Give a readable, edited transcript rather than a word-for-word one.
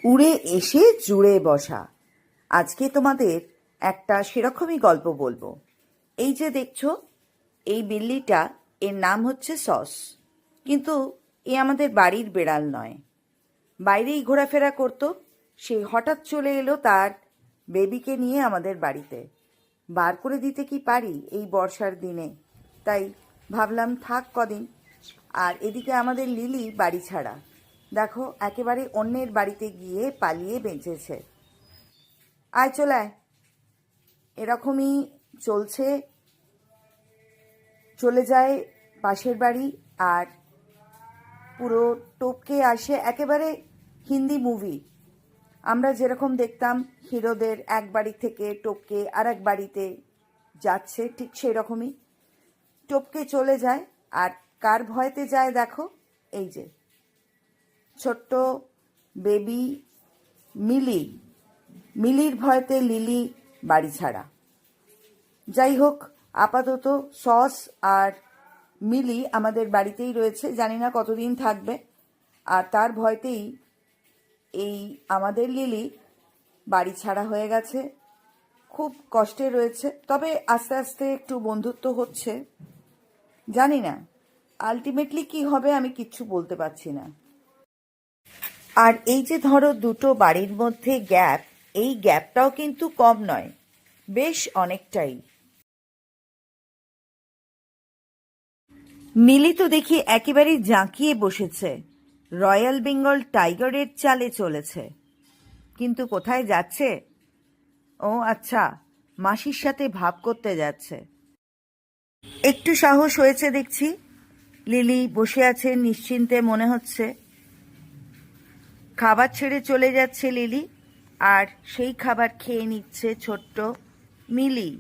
উড়ে এসে জুড়ে বসা। আজকে তোমাদের একটা সেরকমই গল্প বলবো। এই যে দেখছো, এই বিল্লিটা, এর নাম হচ্ছে সস। কিন্তু এ আমাদের বাড়ির বেড়াল নয়, বাইরেই ঘোরাফেরা করতো। সে হঠাৎ চলে এলো তার বেবিকে নিয়ে আমাদের বাড়িতে। বার করে দিতে কি পারি এই বর্ষার দিনে, তাই ভাবলাম থাক কদিন। আর এদিকে আমাদের লিলি বাড়ি ছাড়া, দেখো একেবারে অন্যের বাড়িতে গিয়ে পালিয়ে বেঁচেছে। আয় চলায়, এরকমই চলছে। চলে যায় পাশের বাড়ি, আর পুরো টপকে আসে, একেবারে হিন্দি মুভি। আমরা যেরকম দেখতাম হিরোদের এক বাড়ি থেকে টপকে আর এক বাড়িতে যাচ্ছে, ঠিক সেই রকমই টপকে চলে যায়। আর কার ভয়তে যায় দেখো, এই যে ছোট্ট বেবি মিলি, মিলির ভয়তে লিলি বাড়ি ছাড়া। যাই হোক, আপাতত সস আর মিলি আমাদের বাড়িতেই রয়েছে, জানি না কতদিন থাকবে। আর তার ভয়তেই এই আমাদের লিলি বাড়ি ছাড়া হয়ে গেছে, খুব কষ্টে রয়েছে। তবে আস্তে আস্তে একটু বন্ধুত্ব হচ্ছে, জানি না আলটিমেটলি কি হবে, আমি কিচ্ছু বলতে পারছি না। আর এই যে ধরো দুটো বাড়ির মধ্যে গ্যাপ, এই গ্যাপটাও কিন্তু কম নয়, বেশ অনেকটাই। মিলি তো দেখি একেবারেই জাঁকিয়ে বসেছে, রয়্যাল বেঙ্গল টাইগারের চালে চলেছে। কিন্তু কোথায় যাচ্ছে? ও আচ্ছা, মাসির সাথে ভাব করতে যাচ্ছে। একটু সাহস হয়েছে দেখছি, লিলি বসে আছে নিশ্চিন্তে, মনে হচ্ছে। খাবার ছেড়ে চলে যাচ্ছে লিলি, আর সেই খাবার খেয়ে নিচ্ছে ছোট্ট মিলি।